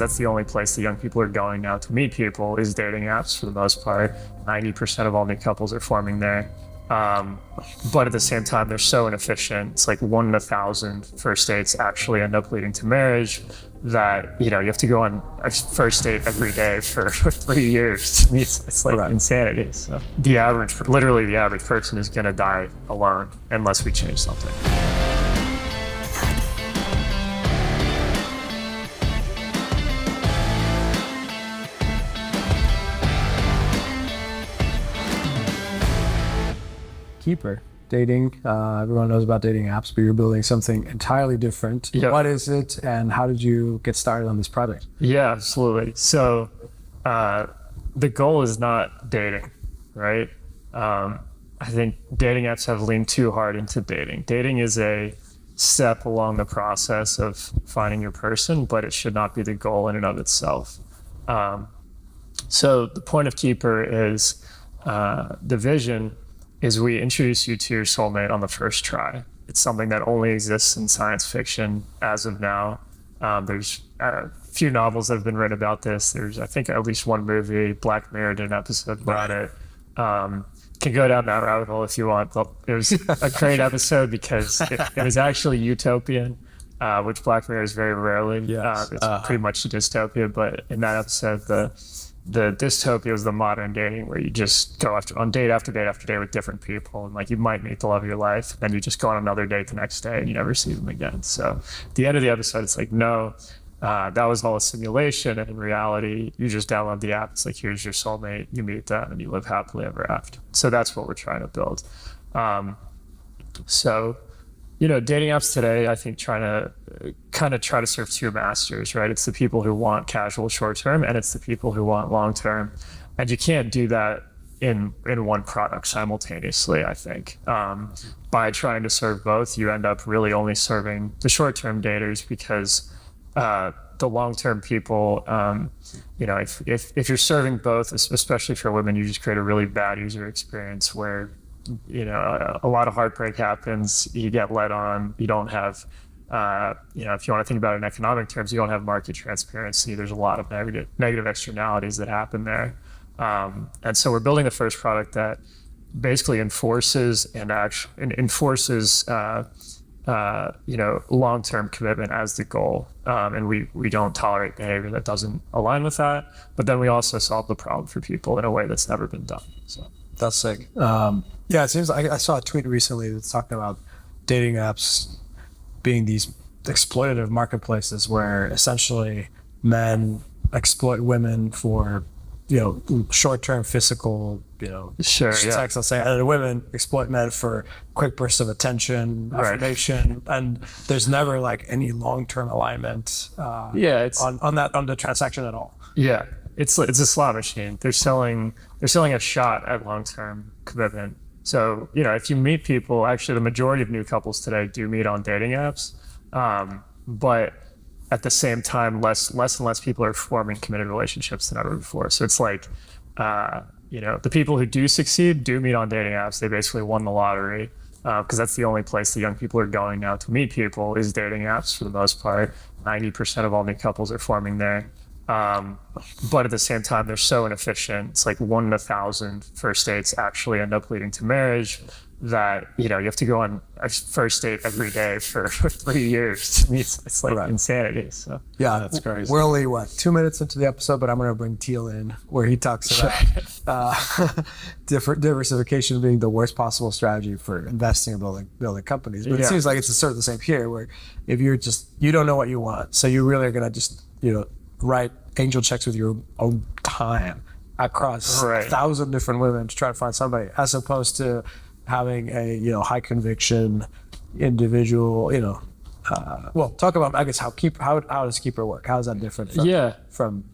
That's the only place that young people are going now to meet people is dating apps for the most part. 90% of all new couples are forming there. But at the same time, they're so inefficient. It's like 1 in 1,000 first dates actually end up leading to marriage that, you have to go on a first date every day for 3 years. To me, it's like insanity. So literally the average person is going to die alone unless we change something. Keeper dating. Everyone knows about dating apps, but you're building something entirely different. Yep. What is it, and how did you get started on this project? Yeah, absolutely. So the goal is not dating, right? I think dating apps have leaned too hard into dating. Dating is a step along the process of finding your person, but it should not be the goal in and of itself. So the point of Keeper is the vision is we introduce you to your soulmate on the first try. It's something that only exists in science fiction as of now. There's a few novels that have been written about this. There's, I think, at least one movie. Black Mirror did an episode about it. Can go down that rabbit hole if you want. It was a great episode because it was actually utopian, which Black Mirror is very rarely. Yes. It's pretty much a dystopia, but in that episode, the dystopia is the modern dating where you just go on date after date after date with different people, and like you might meet the love of your life, then you just go on another date the next day and you never see them again. So at the end of the episode, it's like, no, that was all a simulation, and in reality, you just download the app. It's like, here's your soulmate, you meet them, and you live happily ever after. So that's what we're trying to build. Dating apps today, I think, try to serve two masters, right? It's the people who want casual short-term, and it's the people who want long-term. And you can't do that in one product simultaneously, I think. By trying to serve both, you end up really only serving the short-term daters because the long-term people, if you're serving both, especially for women, you just create a really bad user experience where a lot of heartbreak happens, you get led on, you don't have, if you want to think about it in economic terms, you don't have market transparency. There's a lot of negative externalities that happen there. And so we're building the first product that basically enforces long-term commitment as the goal. And we don't tolerate behavior that doesn't align with that. But then we also solve the problem for people in a way that's never been done. So. That's sick. It seems like I saw a tweet recently that's talking about dating apps being these exploitative marketplaces where essentially men exploit women for, short-term physical, sex, let's say, and women exploit men for quick bursts of attention, affirmation, and there's never like any long-term alignment on the transaction at all. Yeah. It's a slot machine. They're selling a shot at long-term commitment. So, if you meet people, actually the majority of new couples today do meet on dating apps. But at the same time, less and less people are forming committed relationships than ever before. So it's like, the people who do succeed do meet on dating apps. They basically won the lottery because that's the only place that young people are going now to meet people is dating apps for the most part. 90% of all new couples are forming there. But at the same time, they're so inefficient. It's like 1 in 1,000 first dates actually end up leading to marriage that, you have to go on a first date every day for 3 years. To me, it's like insanity. So yeah, that's crazy. We're only 2 minutes into the episode, but I'm going to bring Teal in where he talks about diversification being the worst possible strategy for investing and building companies. But it seems like it's sort of the same here, where if you don't know what you want, so you really are going to just, write angel checks with your own time across 1,000 different women to try to find somebody, as opposed to having a high conviction individual. Talk about, I guess, how does Keeper work? How is that different from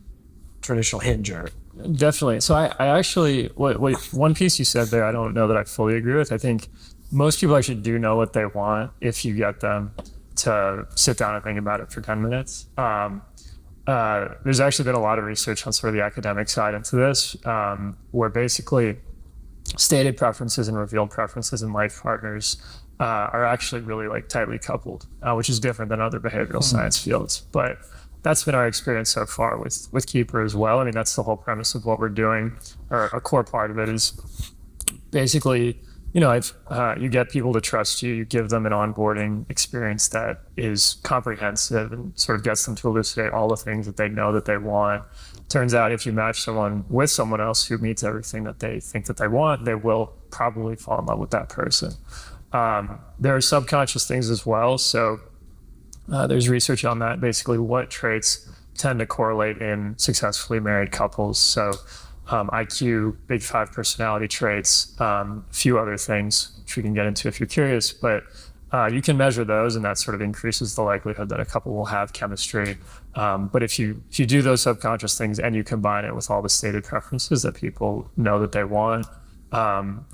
traditional Henge? Definitely. So I actually one piece you said there, I don't know that I fully agree with. I think most people actually do know what they want if you get them to sit down and think about it for 10 minutes. There's actually been a lot of research on sort of the academic side into this, where basically stated preferences and revealed preferences in life partners are actually really like tightly coupled, which is different than other behavioral science fields. But that's been our experience so far with Keeper as well. I mean, that's the whole premise of what we're doing, or a core part of it is basically, you get people to trust you, you give them an onboarding experience that is comprehensive and sort of gets them to elucidate all the things that they know that they want. Turns out if you match someone with someone else who meets everything that they think that they want, they will probably fall in love with that person. There are subconscious things as well. So there's research on that, basically what traits tend to correlate in successfully married couples. So IQ, big five personality traits, a few other things, which we can get into if you're curious, but you can measure those, and that sort of increases the likelihood that a couple will have chemistry. But if you do those subconscious things and you combine it with all the stated preferences that people know that they want,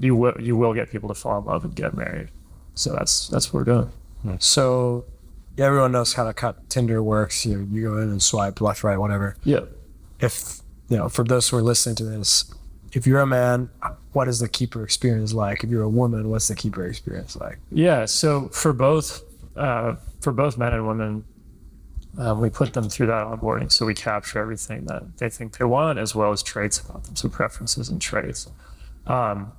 you will get people to fall in love and get married. So that's what we're doing. So everyone knows how Tinder works. You go in and swipe left, right, whatever. Yeah. If for those who are listening to this, if you're a man, what is the Keeper experience like? If you're a woman, what's the Keeper experience like? Yeah. So for both men and women, we put them through that onboarding. So we capture everything that they think they want, as well as traits about them. So preferences and traits. When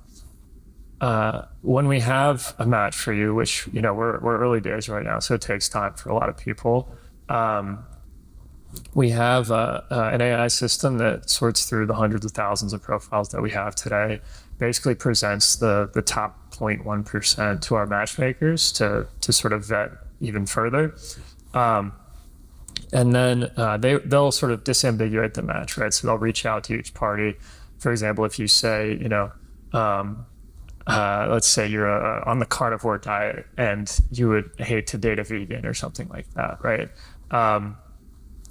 we have a match for you, which, we're early days right now, so it takes time for a lot of people. We have an AI system that sorts through the hundreds of thousands of profiles that we have today, basically presents the top 0.1% to our matchmakers to sort of vet even further. And then they'll sort of disambiguate the match, right? So they'll reach out to each party. For example, if you say, let's say you're on the carnivore diet and you would hate to date a vegan or something like that, right?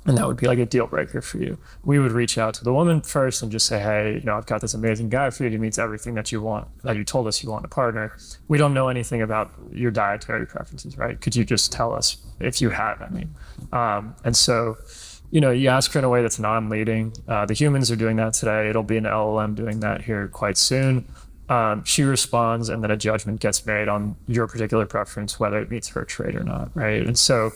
And that would be like a deal breaker for you. We would reach out to the woman first and just say, hey, I've got this amazing guy for you. He meets everything that you want, that you told us you want a partner. We don't know anything about your dietary preferences, right? Could you just tell us if you have any? And so, you ask her in a way that's non-leading. The humans are doing that today. It'll be an LLM doing that here quite soon. She responds, and then a judgment gets made on your particular preference, whether it meets her trait or not, right? And so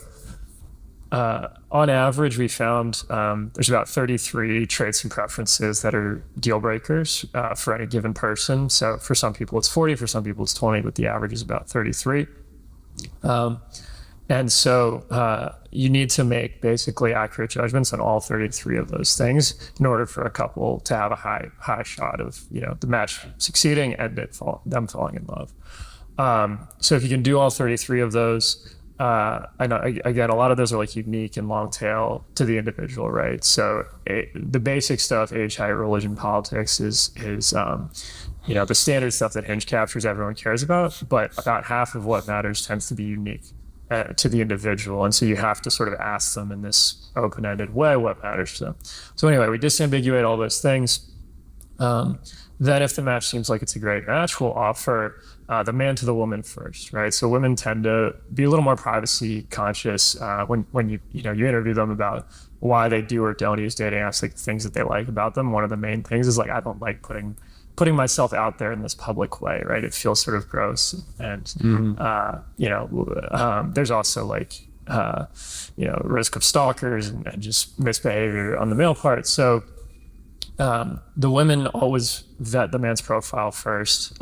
on average, we found there's about 33 traits and preferences that are deal breakers for any given person. So for some people it's 40, for some people it's 20, but the average is about 33. And so you need to make basically accurate judgments on all 33 of those things in order for a couple to have a high shot of the match succeeding and them falling in love. So if you can do all 33 of those, I know again a lot of those are like unique and long tail to the individual, right? So the basic stuff, age, height, religion, politics is the standard stuff that Henge captures everyone cares about, but about half of what matters tends to be unique to the individual, and so you have to sort of ask them in this open-ended way what matters to them. So anyway, we disambiguate all those things. Then if the match seems like it's a great match, we'll offer the man to the woman first, right? So women tend to be a little more privacy conscious when you interview them about why they do or don't use dating apps, like things that they like about them. One of the main things is like, I don't like putting myself out there in this public way, right? It feels sort of gross, and there's also like risk of stalkers and just misbehavior on the male part. So the women always vet the man's profile first.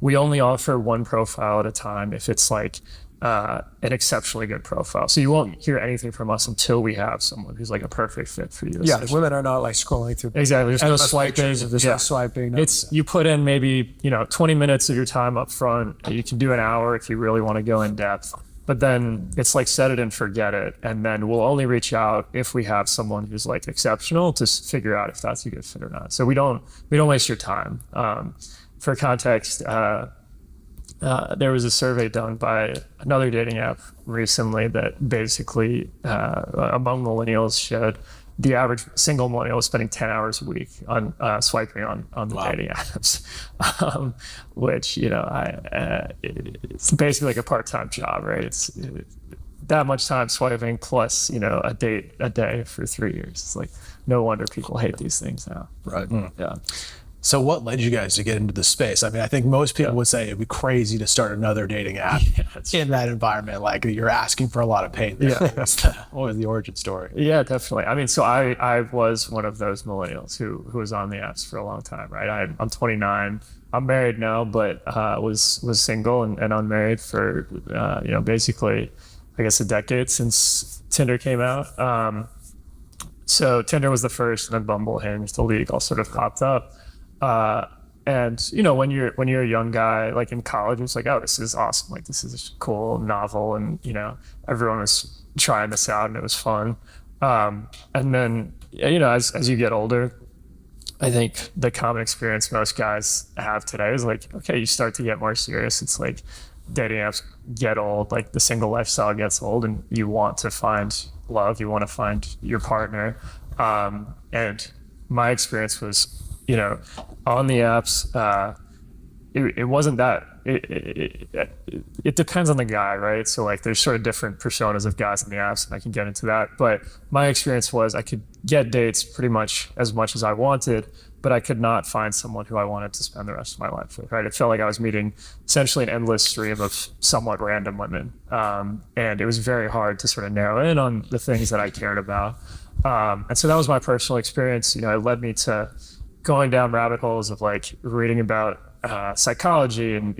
We only offer one profile at a time if it's like an exceptionally good profile. So you won't hear anything from us until we have someone who's like a perfect fit for you. Yeah, women are not like scrolling through. Exactly. There's no swiping. There's no swiping. No. You put in maybe 20 minutes of your time up front. You can do an hour if you really want to go in depth. But then it's like set it and forget it. And then we'll only reach out if we have someone who's like exceptional to figure out if that's a good fit or not. So we don't waste your time. For context, there was a survey done by another dating app recently that basically among millennials showed the average single millennial was spending 10 hours a week on swiping on the dating apps, which it's basically like a part-time job, right? It's that much time swiping plus a date a day for 3 years. It's like no wonder people hate these things now. Right. Yeah. So what led you guys to get into the space? I mean, I think most people would say it'd be crazy to start another dating app in that environment. Like, you're asking for a lot of pain there. What was the origin story? Yeah, definitely. I mean, so I was one of those millennials who was on the apps for a long time, right? I'm 29. I'm married now, but was single and unmarried for basically, I guess, a decade since Tinder came out. So Tinder was the first, and then Bumble, Henge, the League all sort of popped up. And when you're a young guy, like in college, it's like, oh, this is awesome. Like, this is cool, novel. And, everyone was trying this out and it was fun. And then, as you get older, I think the common experience most guys have today is like, okay, you start to get more serious. It's like dating apps get old, like the single lifestyle gets old, and you want to find love. You want to find your partner. And my experience was, on the apps, it wasn't that. It depends on the guy, right? So like there's sort of different personas of guys on the apps, and I can get into that. But my experience was I could get dates pretty much as I wanted, but I could not find someone who I wanted to spend the rest of my life with, right? It felt like I was meeting essentially an endless stream of somewhat random women. And it was very hard to sort of narrow in on the things that I cared about. And so that was my personal experience. It led me to going down rabbit holes of like reading about psychology, and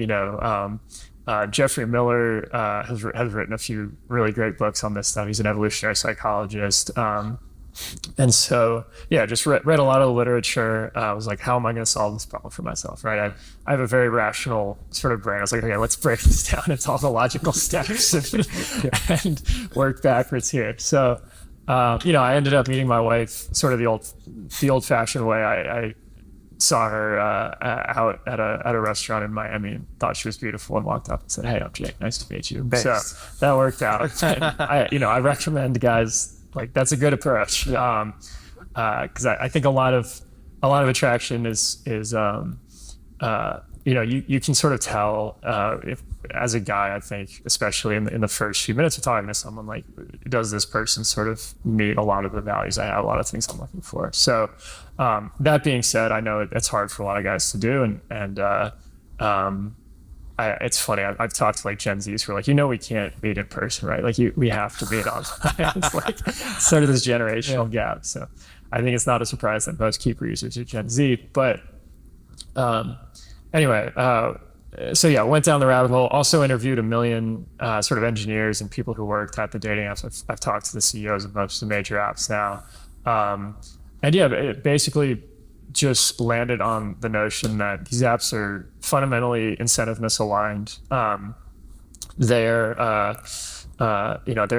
Jeffrey Miller has written a few really great books on this stuff. He's an evolutionary psychologist, and so just read a lot of the literature. I was like, how am I going to solve this problem for myself? Right? I have a very rational sort of brain. I was like, okay, let's break this down into all the logical steps and work backwards here. So. I ended up meeting my wife sort of the old-fashioned way. I saw her out at a restaurant in Miami and thought she was beautiful and walked up and said, "Hey, I'm Jake. Nice to meet you." Based. So that worked out. And I recommend guys, like, that's a good approach, because I think a lot of attraction is you can sort of tell if, as a guy, I think, especially in the first few minutes of talking to someone, like, does this person sort of meet a lot of the values I have, a lot of things I'm looking for? So that being said, I know it's hard for a lot of guys to do, and it's funny. I've talked to like Gen Zs who are like, we can't meet in person, right? Like we have to meet online. It's like sort of this generational gap. So I think it's not a surprise that most Keeper users are Gen Z, but. Anyway, went down the rabbit hole. Also interviewed a million sort of engineers and people who worked at the dating apps. I've talked to the CEOs of most of the major apps now. It basically just landed on the notion that these apps are fundamentally incentive misaligned. Their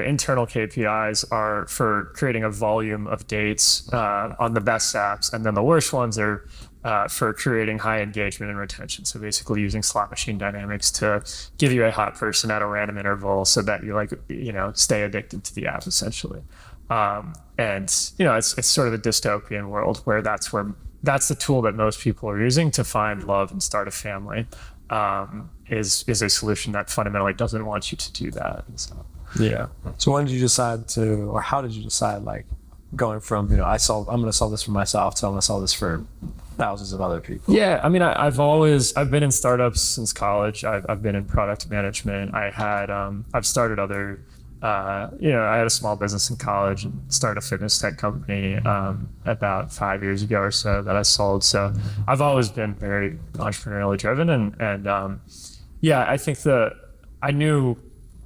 internal KPIs are for creating a volume of dates on the best apps, and then the worst ones are for creating high engagement and retention. So basically using slot machine dynamics to give you a hot person at a random interval so that you stay addicted to the app, essentially. It's sort of a dystopian world where that's the tool that most people are using to find love and start a family, is a solution that fundamentally doesn't want you to do that. And so, yeah. So when did you decide or how did you decide, like, going from, I'm going to solve this for myself to I'm going to solve this for thousands of other people? Yeah, I mean, I've been in startups since college. I've been in product management. I've started other, I had a small business in college and started a fitness tech company about 5 years ago or so that I sold. So I've always been very entrepreneurially driven, and I think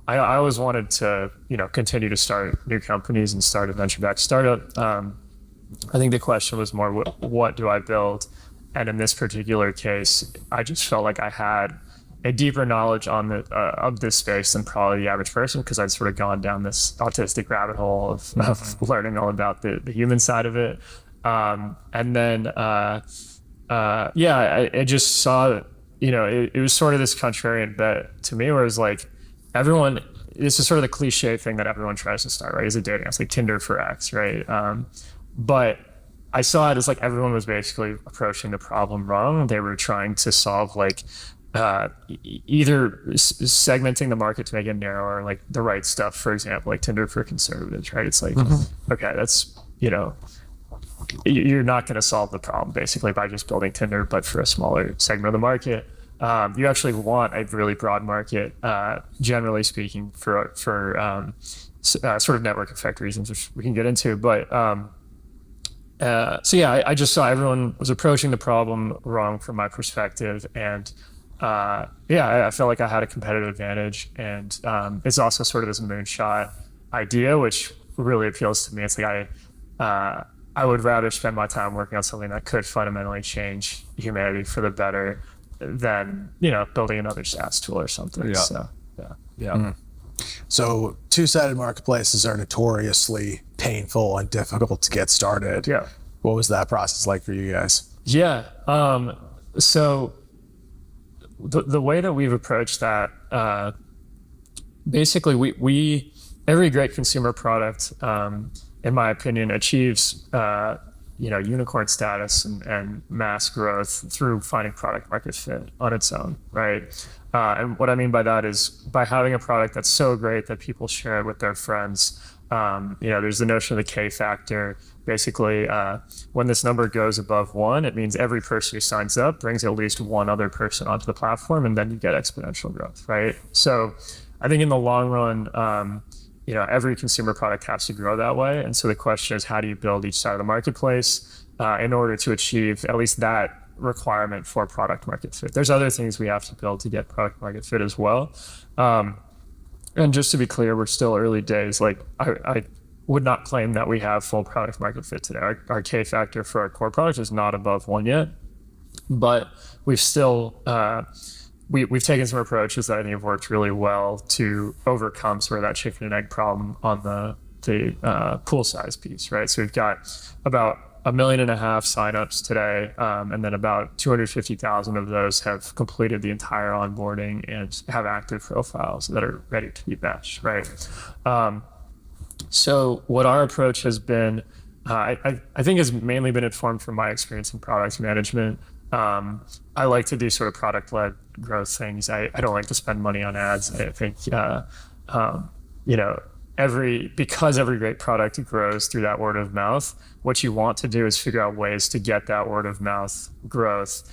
I always wanted to, continue to start new companies and start a venture-backed startup. I think the question was more, what do I build? And in this particular case, I just felt like I had a deeper knowledge of this space than probably the average person, because I'd sort of gone down this autistic rabbit hole of learning all about the human side of it. I just saw that, it was sort of this contrarian bet to me, where it was like, this is sort of the cliche thing that everyone tries to start, right? Is a dating app. It's like Tinder for X, right? But I saw it as like everyone was basically approaching the problem wrong. They were trying to solve like either segmenting the market to make it narrower, like the right stuff, for example, like Tinder for conservatives, right? It's like, okay, that's, you're not going to solve the problem basically by just building Tinder, but for a smaller segment of the market. You actually want a really broad market, generally speaking, for sort of network effect reasons, which we can get into. But so yeah, I just saw everyone was approaching the problem wrong from my perspective, and I felt like I had a competitive advantage. And it's also sort of this moonshot idea, which really appeals to me. It's like I would rather spend my time working on something that could fundamentally change humanity for the better than building another SaaS tool or something. Yeah. So So two-sided marketplaces are notoriously painful and difficult to get started. Yeah. What was that process like for you guys? Yeah. So the way that we've approached that, basically we every great consumer product, in my opinion, achieves unicorn status and mass growth through finding product market fit on its own, right? And what I mean by that is by having a product that's so great that people share it with their friends. There's the notion of the K factor. Basically, when this number goes above 1, it means every person who signs up brings at least one other person onto the platform, and then you get exponential growth, right? So I think in the long run, every consumer product has to grow that way. And so the question is, how do you build each side of the marketplace in order to achieve at least that requirement for product market fit? There's other things we have to build to get product market fit as well. And just to be clear, we're still early days. Like I would not claim that we have full product market fit today. Our K factor for our core product is not above 1 yet, but we've still, we've taken some approaches that I think have worked really well to overcome sort of that chicken and egg problem on the pool size piece, right? So we've got about 1.5 million signups today, and then about 250,000 of those have completed the entire onboarding and have active profiles that are ready to be matched, right? So what our approach has been, I think has mainly been informed from my experience in product management. I like to do sort of product-led growth things. I don't like to spend money on ads. I think, because every great product grows through that word of mouth, what you want to do is figure out ways to get that word of mouth growth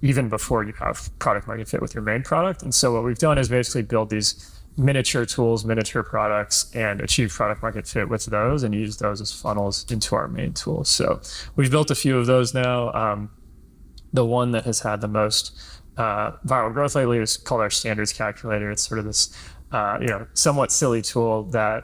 even before you have product market fit with your main product. And so what we've done is basically build these miniature tools, miniature products, and achieve product market fit with those and use those as funnels into our main tools. So we've built a few of those now. The one that has had the most viral growth lately is called our standards calculator. It's sort of this somewhat silly tool that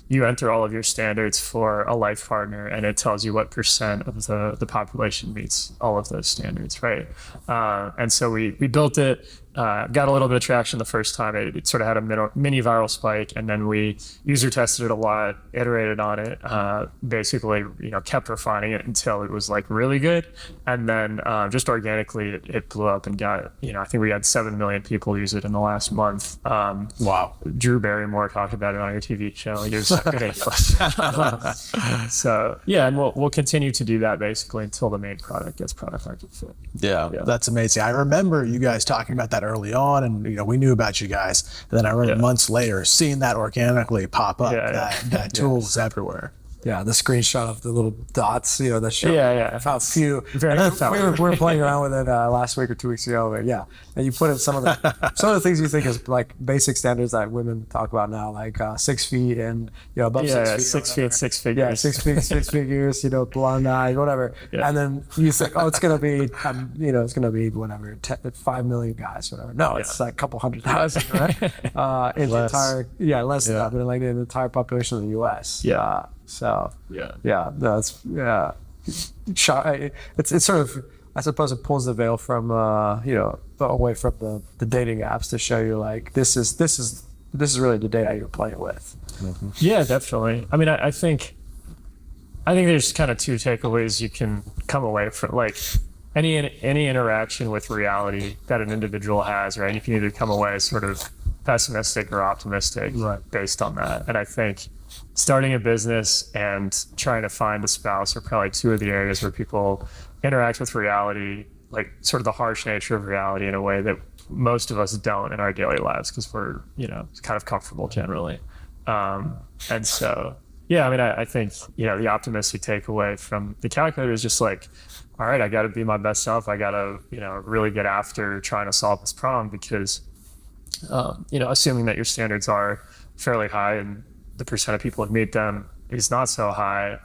you enter all of your standards for a life partner, and it tells you what percent of the population meets all of those standards, right? And so we built it, got a little bit of traction the first time. It sort of had a mini viral spike, and then we user tested it a lot, iterated on it, basically, kept refining it until it was like really good. And then just organically, it blew up and got, I think we had 7 million people use it in the last month. Wow. Drew Barrymore talked about it on your TV show. Like, it was ridiculous. So yeah, and we'll continue to do that basically until the main product gets product market fit. Yeah, that's amazing. I remember you guys talking about that early on, and we knew about you guys. And then I remember months later seeing that organically pop up. That tool was everywhere. Yeah, the screenshot of the little dots, that show. Yeah. A few. Very we were playing around with it last week or 2 weeks ago. But yeah, and you put in some of the things you think is like basic standards that women talk about now, like 6 feet and above 6 feet. 6 feet, 6 figures. Yeah, 6 feet, 6 figures. Blonde eyes, whatever. Yeah. And then you think, it's gonna be, it's gonna be whatever, 5 million guys, whatever. No, it's like a couple 100,000, right? In the entire, less than that, but like the entire population of the U.S. Yeah. So it's sort of, I suppose it pulls the veil from away from the dating apps to show you like this is really the data you're playing with. Mm-hmm. Yeah, definitely. I mean, I think there's kind of two takeaways you can come away from, like any interaction with reality that an individual has, right? You can either come away sort of pessimistic or optimistic based on that. And I think starting a business and trying to find a spouse are probably two of the areas where people interact with reality, like sort of the harsh nature of reality, in a way that most of us don't in our daily lives because we're, kind of comfortable generally. And so, Yeah, I mean, I think, the optimistic takeaway from the calculator is just like, all right, I got to be my best self. I got to, really get after trying to solve this problem because, assuming that your standards are fairly high and the percent of people who meet them is not so high,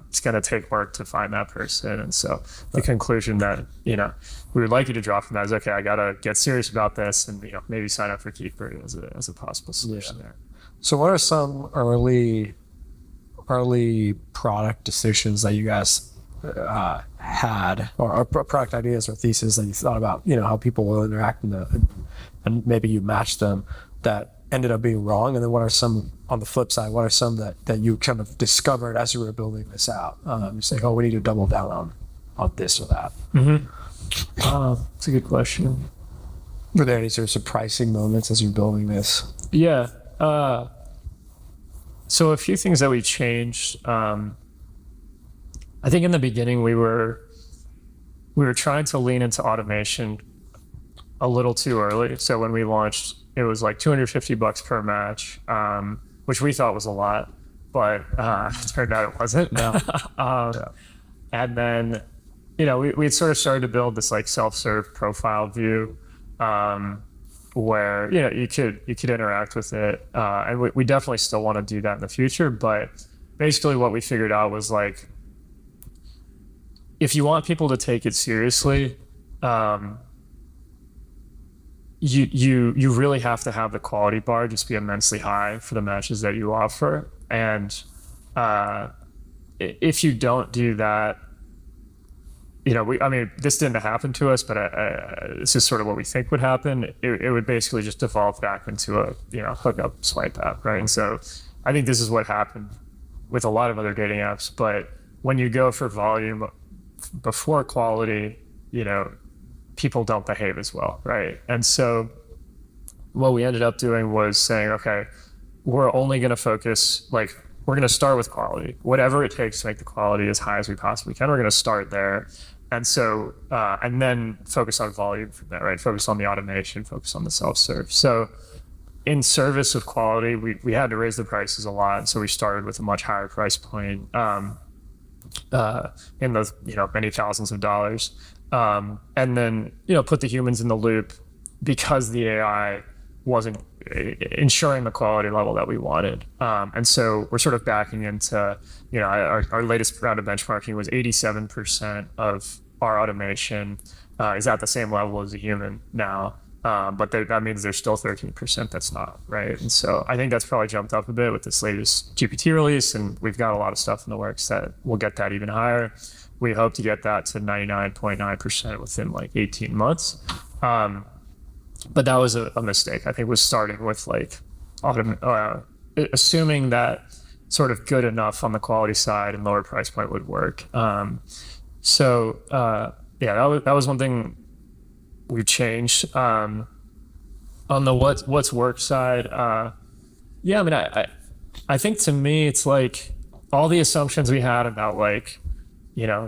it's going to take work to find that person. And so the conclusion that, we would like you to draw from that is, okay, I got to get serious about this and, maybe sign up for Keeper as a possible solution there. So what are some early product decisions that you guys had, or product ideas or theses that you thought about, how people will interact and maybe you matched them that ended up being wrong? And then what are some, on the flip side, what are some that you kind of discovered as you were building this out? You say, oh, we need to double down on this or that. That's a good question. Were there any sort of surprising moments as you're building this? Yeah. So a few things that we changed. I think in the beginning we were trying to lean into automation a little too early. So when we launched, it was like $250 per match, which we thought was a lot, but it turned out it wasn't. No. And then, we had sort of started to build this like self-serve profile view, where you could interact with it, and we definitely still want to do that in the future. But basically, what we figured out was like, if you want people to take it seriously, you really have to have the quality bar just be immensely high for the matches that you offer. And if you don't do that, this didn't happen to us, but this is sort of what we think would happen. It would basically just devolve back into a hookup swipe app, right? And so I think this is what happened with a lot of other dating apps. But when you go for volume before quality, people don't behave as well, right? And so what we ended up doing was saying, okay, we're only going to focus, we're going to start with quality, whatever it takes to make the quality as high as we possibly can. We're going to start there. And so, and then focus on volume from there, right? Focus on the automation, focus on the self-serve. So in service of quality, we had to raise the prices a lot. So we started with a much higher price point, in the many thousands of dollars, and then put the humans in the loop because the AI wasn't ensuring the quality level that we wanted. And so we're sort of backing into our latest round of benchmarking was 87% of our automation is at the same level as a human now. But that means there's still 13% that's not, right? And so I think that's probably jumped up a bit with this latest GPT release, and we've got a lot of stuff in the works that will get that even higher. We hope to get that to 99.9% within 18 months. But that was a mistake. I think was starting with assuming that sort of good enough on the quality side and lower price point would work. That was one thing we've changed. On the what's work side, I think to me it's like all the assumptions we had about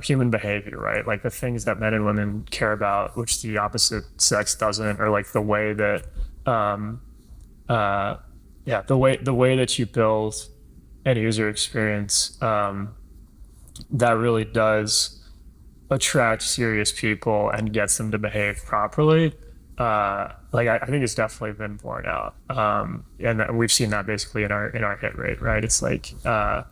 human behavior, right? Like the things that men and women care about, which the opposite sex doesn't, or the way that the way that you build an user experience that really does attract serious people and gets them to behave properly. I think it's definitely been borne out, and we've seen that basically in our hit rate, right? It's that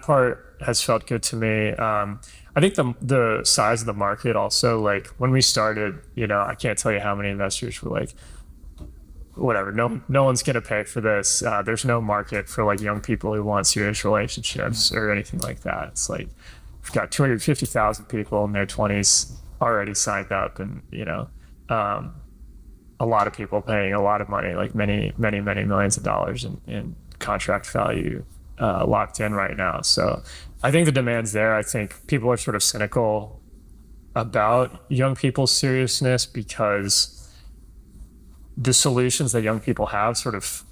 part has felt good to me. I think the size of the market also, when we started, I can't tell you how many investors were whatever, no one's gonna pay for this. There's no market for young people who want serious relationships or anything like that. It's we've got 250,000 people in their 20s already signed up, and a lot of people paying a lot of money, many millions of dollars in contract value locked in right now. So I think the demand's there. I think people are sort of cynical about young people's seriousness because the solutions that young people have sort of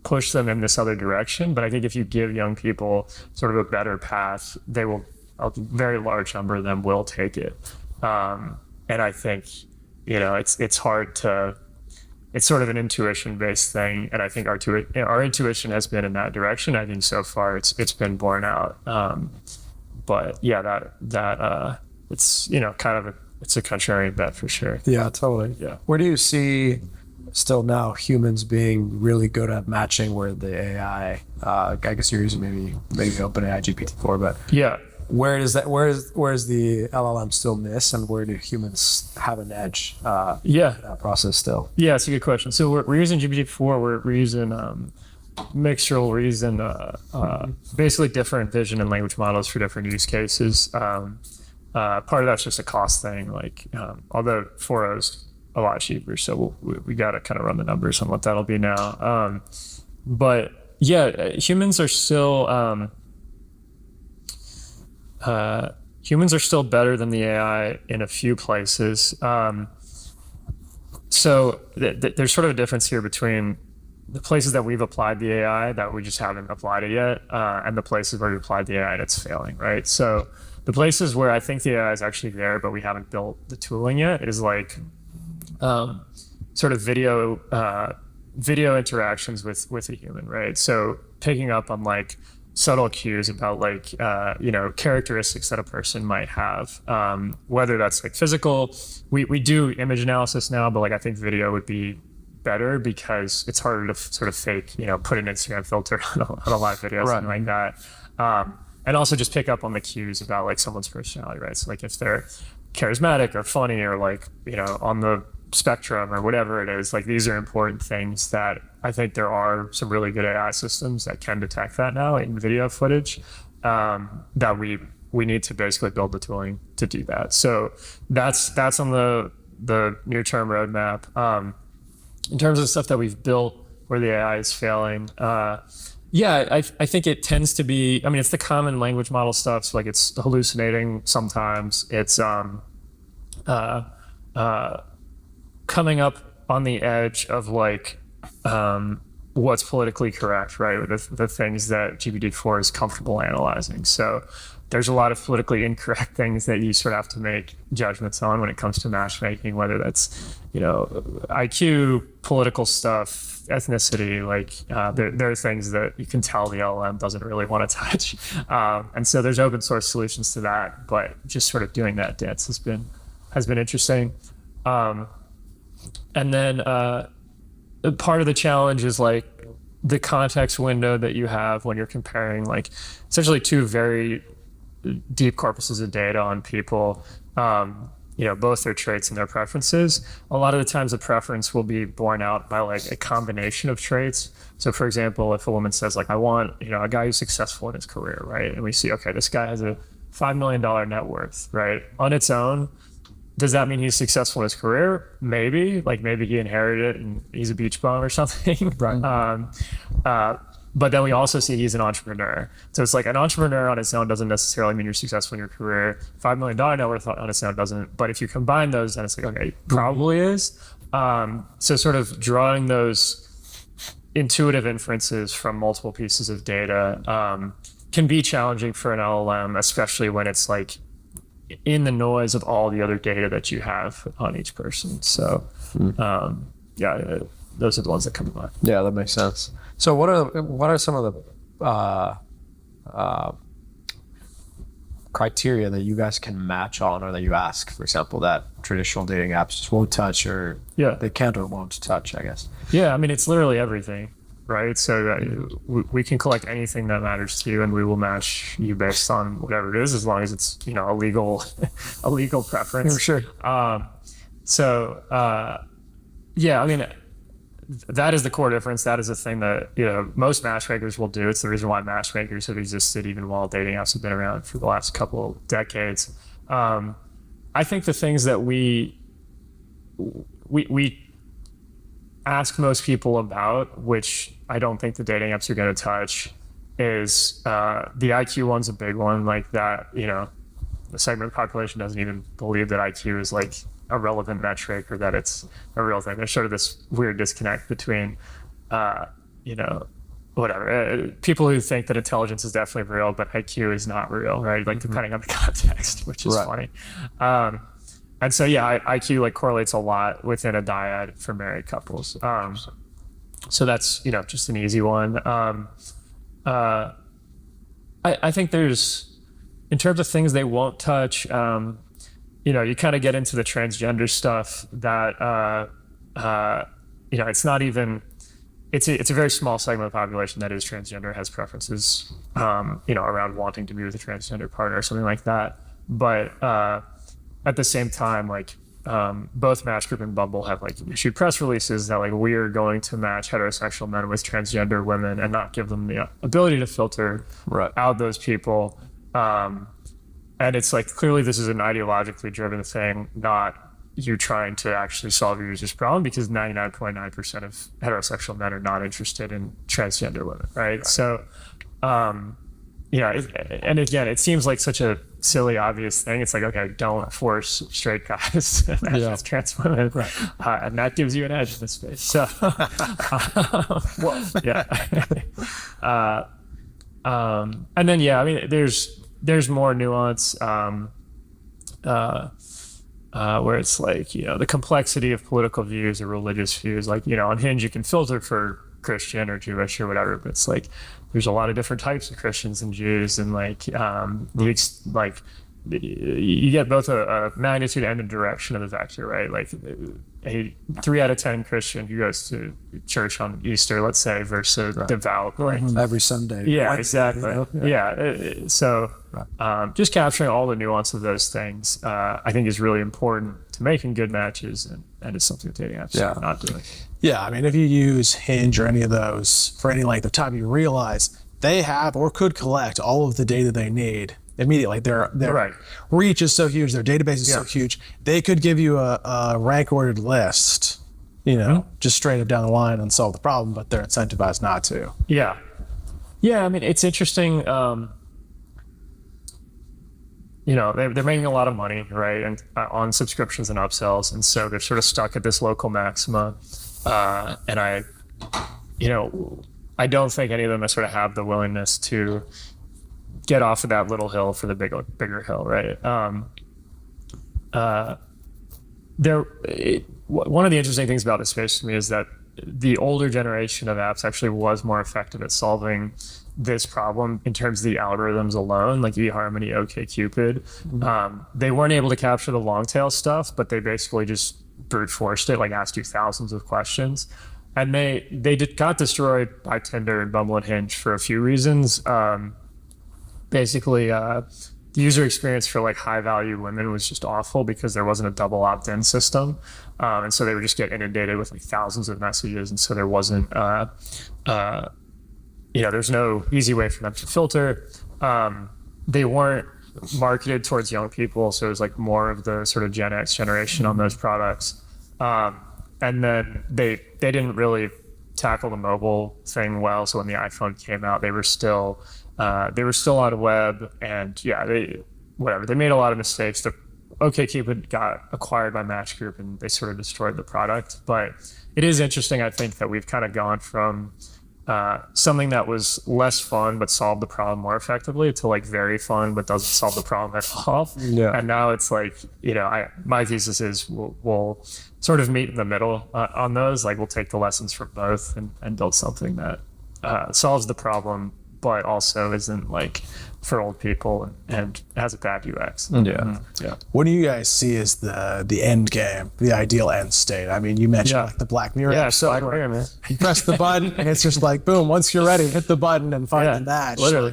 push them in this other direction. But I think if you give young people sort of a better path, a very large number of them will take it. And I think, it's hard to it's sort of an intuition-based thing, and I think our intuition has been in that direction. I think so far it's been borne out. But yeah, that it's kind of it's a contrarian bet for sure. Yeah, totally. Yeah. Where do you see still now humans being really good at matching where the AI? I guess you're using maybe OpenAI GPT-4, but Yeah. where is the LLM still miss, and where do humans have an edge? Yeah. In that process still. Yeah, it's a good question. So we're using GPT-4. We're using mixtural. We're using basically different vision and language models for different use cases. Part of that's just a cost thing. Like, although 4.0 is a lot cheaper, so we got to kind of run the numbers on what that'll be now. But yeah, humans are still better than the AI in a few places. So there's sort of a difference here between the places that we've applied the AI that we just haven't applied it yet, and the places where we applied the AI and it's failing, right? So the places where I think the AI is actually there, but we haven't built the tooling yet, is like sort of video interactions with a human, right? So picking up on like subtle cues about like characteristics that a person might have, whether that's like physical. We do image analysis now, but like I think video would be better because it's harder to sort of fake, put an Instagram filter on a live video, something like that. And also just pick up on the cues about like someone's personality, right? So like if they're charismatic or funny or like, on the spectrum or whatever it is, like these are important things that I think there are some really good AI systems that can detect that now in video footage, that we need to basically build the tooling to do that. So that's on the near-term roadmap. In terms of stuff that we've built where the AI is failing, I think it tends to be, it's the common language model stuff. So like it's hallucinating sometimes. It's coming up on the edge of like what's politically correct, right? The things that GPT-4 is comfortable analyzing. So there's a lot of politically incorrect things that you sort of have to make judgments on when it comes to matchmaking, whether that's, IQ, political stuff, ethnicity, like there are things that you can tell the LLM doesn't really want to touch. And so there's open source solutions to that, but just sort of doing that dance has been interesting. And then part of the challenge is like the context window that you have when you're comparing like essentially two very deep corpuses of data on people, both their traits and their preferences. A lot of the times the preference will be borne out by like a combination of traits. So for example, if a woman says like, I want, a guy who's successful in his career, right? And we see, okay, this guy has a $5 million net worth, right? On its own, does that mean he's successful in his career? Maybe, like maybe he inherited it and he's a beach bum or something. Right. But then we also see he's an entrepreneur. So it's like an entrepreneur on its own doesn't necessarily mean you're successful in your career. $5 million net worth on its own doesn't. But if you combine those, then it's like, okay, probably is. So sort of drawing those intuitive inferences from multiple pieces of data can be challenging for an LLM, especially when it's like in the noise of all the other data that you have on each person. So those are the ones that come to mind. Yeah, that makes sense. So what are some of the criteria that you guys can match on, or that you ask, for example, that traditional dating apps just won't touch, or they can't or won't touch, I guess? Yeah, it's literally everything, right? So we can collect anything that matters to you, and we will match you based on whatever it is, as long as it's a legal preference. For sure. That is the core difference. That is the thing that most matchmakers will do. It's the reason why matchmakers have existed even while dating apps have been around for the last couple of decades. I think the things that we ask most people about, which I don't think the dating apps are going to touch, is the IQ one's a big one. Like that, the segment of the population doesn't even believe that IQ is like a relevant metric or that it's a real thing. There's sort of this weird disconnect between, people who think that intelligence is definitely real, but IQ is not real, right? Like depending on the context, which is funny. And And so yeah, IQ like correlates a lot within a dyad for married couples. So that's just an easy one. I think there's, in terms of things they won't touch, you kind of get into the transgender stuff that it's not even. It's a very small segment of the population that is transgender, has preferences, around wanting to be with a transgender partner or something like that. But at the same time, like both Match Group and Bumble have like issued press releases that like we're going to match heterosexual men with transgender women and not give them the ability to filter out those people. And it's like clearly this is an ideologically driven thing, not you trying to actually solve your user's problem, because 99.9% of heterosexual men are not interested in transgender women, right? So, and again, it seems like such a silly, obvious thing. It's like, okay, don't force straight guys to match with trans women, and that gives you an edge in this space. So, and then I mean, there's more nuance. Where it's like, the complexity of political views or religious views, like, on Hinge, you can filter for Christian or Jewish or whatever, but it's like, there's a lot of different types of Christians and Jews, and like, you get both a magnitude and a direction of the vector, right? Like a 3 out of 10 Christian who goes to church on Easter, let's say, versus devout, like every Sunday. Yeah, exactly. So just capturing all the nuance of those things, I think is really important to making good matches, and it's something that dating apps are not doing. Yeah, I mean, if you use Hinge or any of those for any length of time, you realize they have or could collect all of the data they need immediately. Their reach is so huge, their database is so huge, they could give you a rank ordered list, just straight up down the line and solve the problem, but they're incentivized not to. I mean, it's interesting. They're making a lot of money, right, and on subscriptions and upsells, and so they're sort of stuck at this local maxima. And I don't think any of them sort of have the willingness to get off of that little hill for the bigger hill, right? One of the interesting things about this space to me is that the older generation of apps actually was more effective at solving this problem in terms of the algorithms alone, like eHarmony, OkCupid. They weren't able to capture the long tail stuff, but they basically just brute forced it, like asked you thousands of questions. And they got destroyed by Tinder and Bumble and Hinge for a few reasons. Basically, the user experience for like high value women was just awful because there wasn't a double opt-in system. And so they would just get inundated with like thousands of messages. And so there wasn't, there's no easy way for them to filter. They weren't marketed towards young people. So it was like more of the sort of Gen X generation on those products. And then they didn't really tackle the mobile thing well. So when the iPhone came out, they were still on a web, and they made a lot of mistakes. The OkCupid got acquired by Match Group, and they sort of destroyed the product. But it is interesting, I think, that we've kind of gone from something that was less fun but solved the problem more effectively to like very fun but doesn't solve the problem at all. And now it's like, my thesis is we'll sort of meet in the middle on those. Like we'll take the lessons from both and build something that solves the problem but also isn't like for old people and has a bad UX. What do you guys see as the end game, the ideal end state? I mean, you mentioned like the Black Mirror. Black Mirror, man. You press the button and it's just like, boom, once you're ready, hit the button and find the match. Literally.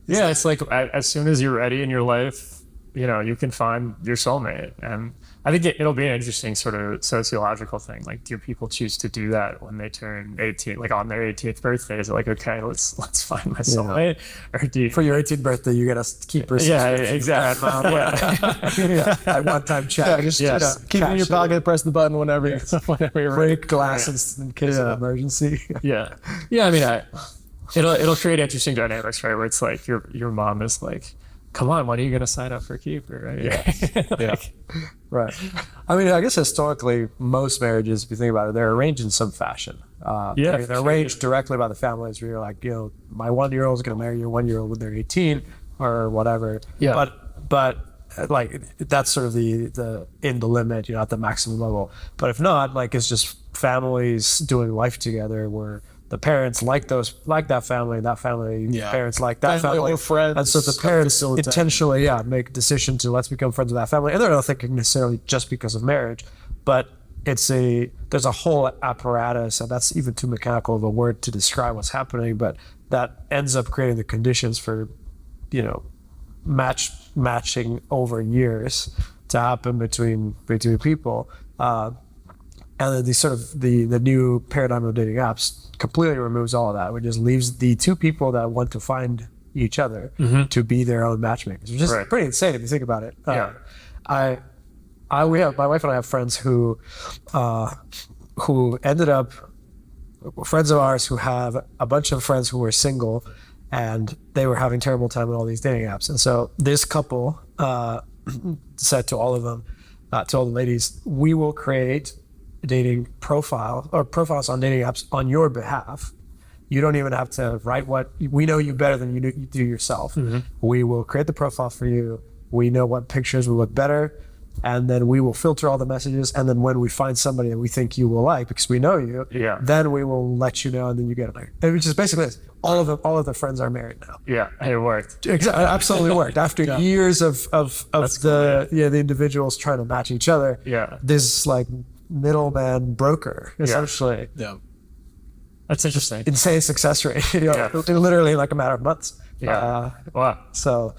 It's like as soon as you're ready in your life, you can find your soulmate. And I think it'll be an interesting sort of sociological thing. Like, do people choose to do that when they turn 18, like on their 18th birthday? Is it like, okay, let's find my soulmate? Or do you, for your 18th birthday, you get a keep receipt. Exactly. At one time check. Just keep it in your pocket, press the button whenever you're ready. Break glasses in case of emergency. I mean, it'll create interesting dynamics, right? Where it's like your mom is like, come on, when are you going to sign up for Keeper, right? Right. I mean, I guess historically, most marriages, if you think about it, they're arranged in some fashion. They're arranged directly by the families where you're like, my 1-year-old is going to marry your 1-year-old when they're 18 or whatever. But like that's sort of the in the limit, at the maximum level. But if not, like it's just families doing life together where the parents like that family, parents like that family, or friends, and so the parents intentionally make a decision to let's become friends with that family, and they're not thinking necessarily just because of marriage, but there's a whole apparatus, and that's even too mechanical of a word to describe what's happening, but that ends up creating the conditions for matching over years to happen between people, and then the new paradigm of dating apps completely removes all of that. It just leaves the two people that want to find each other to be their own matchmakers, which is pretty insane if you think about it. My wife and I have friends who ended up friends of ours who have a bunch of friends who were single, and they were having terrible time with all these dating apps. And so this couple said to all of them, to all the ladies, we will create dating profiles on dating apps on your behalf. You don't even have to write we know you better than you do yourself. We will create the profile for you. We know what pictures will look better. And then we will filter all the messages. And then when we find somebody that we think you will like, because we know you, then we will let you know, and then you get it. Which is basically this. All of the friends are married now. Yeah, it worked. Exactly, absolutely worked. After years of the individuals trying to match each other, this like middleman broker essentially. Yeah. That's interesting. Insane success rate. Literally in like a matter of months. Yeah. Wow. So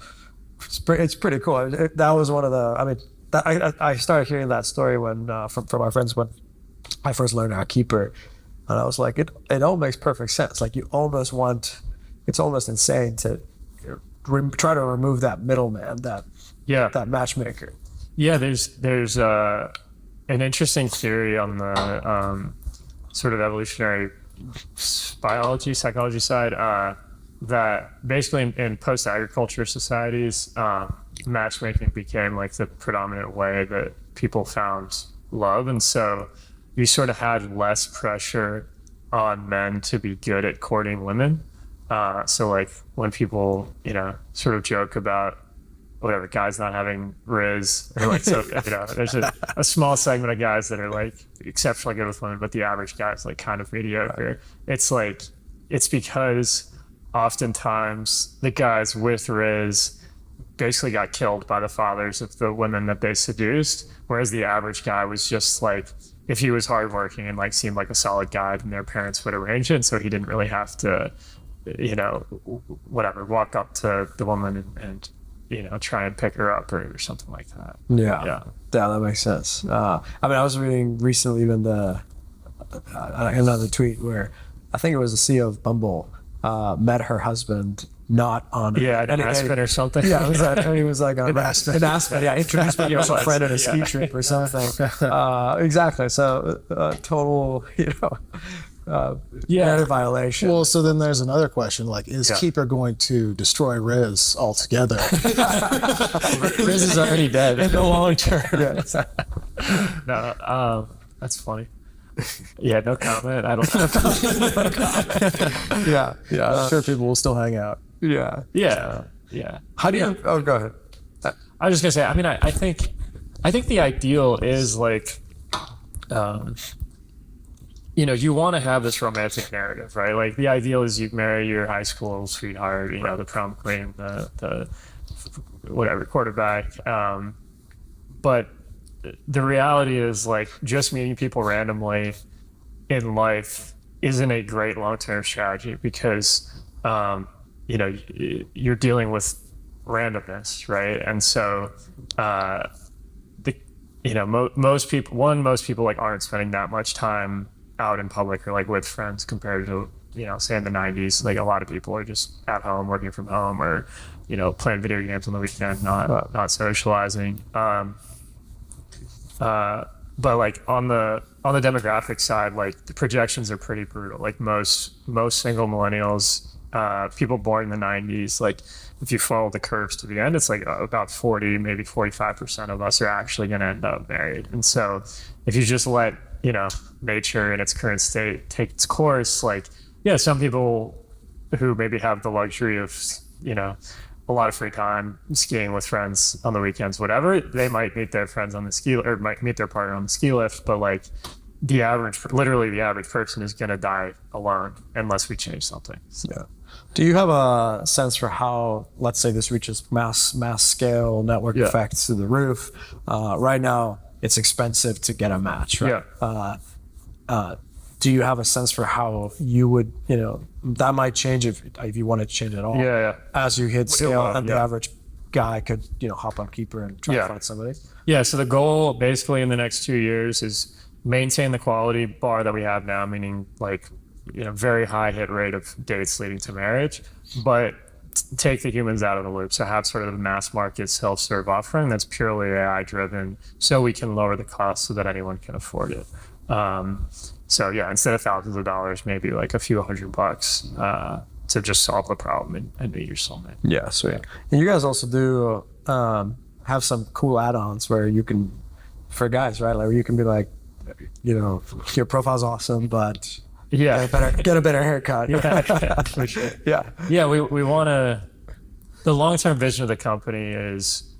it's pretty cool. That was one of the. I started hearing that story when from our friends when I first learned how to keep her, and I was like, it all makes perfect sense. Like it's almost insane to try to remove that middleman, that matchmaker. Yeah, there's an interesting theory on the sort of evolutionary psychology side that basically in post-agriculture societies, matchmaking became like the predominant way that people found love. And so you sort of had less pressure on men to be good at courting women. So like when people, sort of joke about whatever, guys not having Riz, or like, so, there's a small segment of guys that are like exceptionally good with women, but the average guy's like kind of mediocre. It's like, it's because oftentimes the guys with Riz basically got killed by the fathers of the women that they seduced, whereas the average guy was just like, if he was hardworking and like seemed like a solid guy, then their parents would arrange it, so he didn't really have to, walk up to the woman and try and pick her up or something like that. Yeah, that makes sense. I was reading recently even another tweet where I think it was the CEO of Bumble met her husband not on an Aspen or something. Yeah, he was like an Aspen. Introduced me to a friend on a ski trip or something. Exactly. So total, violation. Well, so then there's another question: like, is Keeper going to destroy Riz altogether? Riz is already dead in the long term. No, that's funny. Yeah, no comment. I don't know. I'm sure people will still hang out. Yeah. How do you? Oh, go ahead. I was just gonna say. I think the ideal is like, you want to have this romantic narrative, right? Like the ideal is you marry your high school sweetheart, the prom queen, the whatever quarterback. But the reality is like just meeting people randomly in life isn't a great long-term strategy because you're dealing with randomness, right? And so most people like aren't spending that much time out in public or like with friends compared to say in the 90s. Like a lot of people are just at home working from home or playing video games on the weekend, not socializing. But like on the demographic side, like the projections are pretty brutal. Like most single millennials, people born in the 90s, like if you follow the curves to the end, it's like about 40, maybe 45% of us are actually going to end up married. And so if you just let, nature in its current state take its course, like, some people who maybe have the luxury of, a lot of free time skiing with friends on the weekends, whatever. They might meet their friends on the ski or might meet their partner on the ski lift, but like literally the average person is going to die alone unless we change something. So. Yeah. Do you have a sense for how, let's say this reaches mass scale network effects to the roof? Right now, it's expensive to get a match, right? Yeah. Do you have a sense for how you would, that might change if you want to change at all? Yeah. As you hit scale, and the average guy could, hop on Keeper and try to find somebody? Yeah, so the goal basically in the next 2 years is maintain the quality bar that we have now, meaning like, very high hit rate of dates leading to marriage, but take the humans out of the loop. So have sort of a mass market self-serve offering that's purely AI driven, so we can lower the cost so that anyone can afford it. So yeah, instead of thousands of dollars, maybe like a few $100 to just solve the problem and meet your soulmate. Yeah, sweet. And you guys also do have some cool add-ons where you can, for guys, right? Like where you can be like, your profile's awesome, but get a better haircut. For sure. Yeah. We want to. The long-term vision of the company is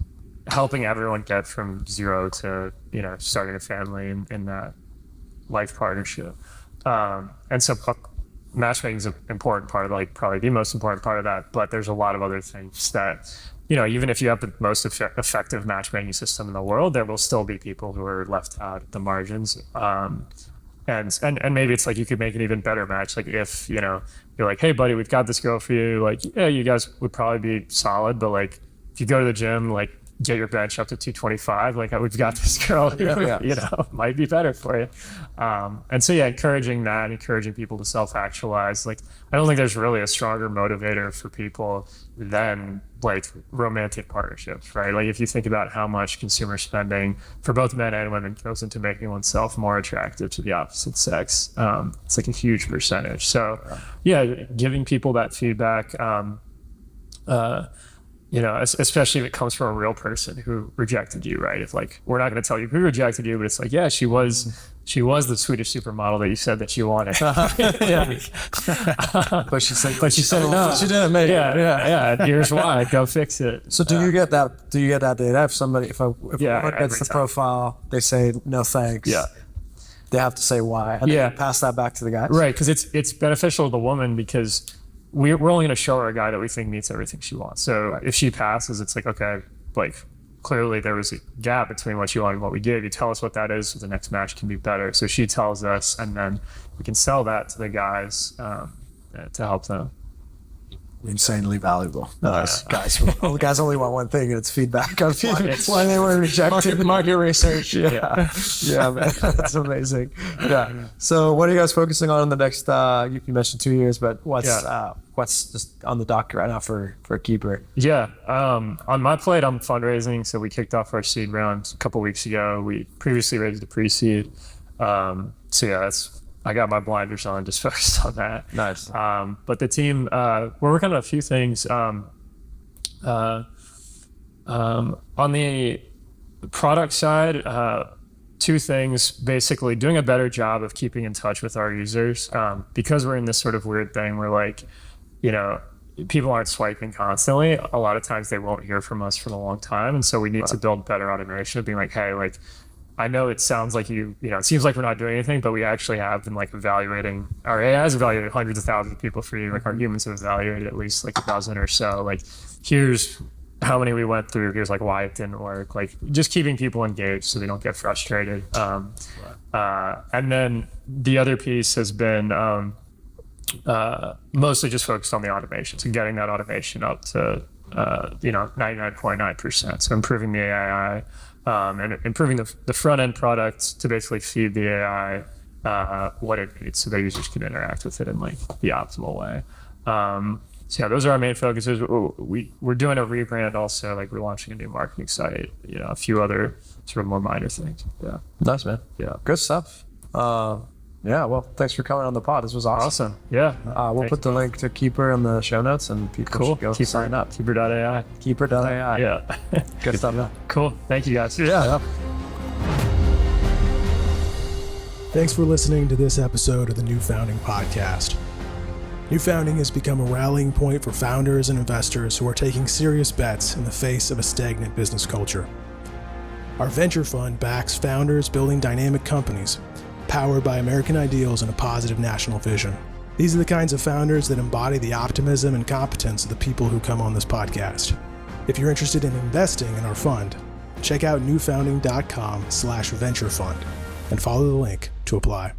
helping everyone get from zero to starting a family in that life partnership. And so matchmaking is an important part of, like, probably the most important part of that. But there's a lot of other things that, even if you have the most effective matchmaking system in the world, there will still be people who are left out at the margins. And maybe it's like you could make an even better match. Like if, you're like, hey buddy, we've got this girl for you. Like, yeah, you guys would probably be solid, but like if you go to the gym, like get your bench up to 225, like we've got this girl who, might be better for you. And so encouraging people to self-actualize. Like, I don't think there's really a stronger motivator for people than like romantic partnerships, right? Like if you think about how much consumer spending for both men and women goes into making oneself more attractive to the opposite sex, it's like a huge percentage. So giving people that feedback, especially if it comes from a real person who rejected you, right? If like, we're not going to tell you who rejected you, but it's like, yeah, she was the Swedish supermodel that you said that you wanted. But she said no. She didn't make it. Yeah. Here's why. Go fix it. So do you get that? Do you get that data? If someone gets the profile, they say no thanks. Yeah. They have to say why. And then pass that back to the guys. Right, because it's beneficial to the woman because we're only going to show her a guy that we think meets everything she wants. So if she passes, it's like, okay, like clearly there was a gap between what you want and what we gave. You tell us what that is so the next match can be better. So she tells us, and then we can sell that to the guys to help them. Insanely valuable. Guys only want one thing, and it's feedback on why they were rejected. Market research. Yeah, man, that's amazing. Yeah. So, what are you guys focusing on in the next? You mentioned 2 years, but what's just on the docket right now for Keeper? Yeah. On my plate, I'm fundraising. So we kicked off our seed round a couple weeks ago. We previously raised the pre-seed. I got my blinders on, just focused on that. Nice. But the team, we're working on a few things. On the product side, two things, basically doing a better job of keeping in touch with our users. Because we're in this sort of weird thing where like, people aren't swiping constantly. A lot of times they won't hear from us for a long time. And so we need to build better automation of being like, hey, like, I know it sounds like it seems like we're not doing anything, but we actually have been like evaluating, our AI has evaluated hundreds of thousands of people for you. Like our humans have evaluated at least like a dozen or so. Like here's how many we went through. Here's like why it didn't work. Like just keeping people engaged so they don't get frustrated. And then the other piece has been mostly just focused on the automation. So getting that automation up to 99.9%. So improving the AI. And improving the front end product to basically feed the AI what it needs so their users can interact with it in like the optimal way. Those are our main focuses. We're doing a rebrand also, like we're launching a new marketing site, a few other sort of more minor things. Yeah. Nice, man. Yeah. Good stuff. Well, thanks for coming on the pod. This was awesome. Yeah. We'll put the link to Keeper in the show notes and people should go sign up. Keeper.ai. Keeper.ai. Yeah. Good stuff. Yeah. Cool. Thank you guys. Yeah. Thanks for listening to this episode of the New Founding Podcast. New Founding has become a rallying point for founders and investors who are taking serious bets in the face of a stagnant business culture. Our venture fund backs founders building dynamic companies, powered by American ideals and a positive national vision. These are the kinds of founders that embody the optimism and competence of the people who come on this podcast. If you're interested in investing in our fund, check out newfounding.com/venture fund and follow the link to apply.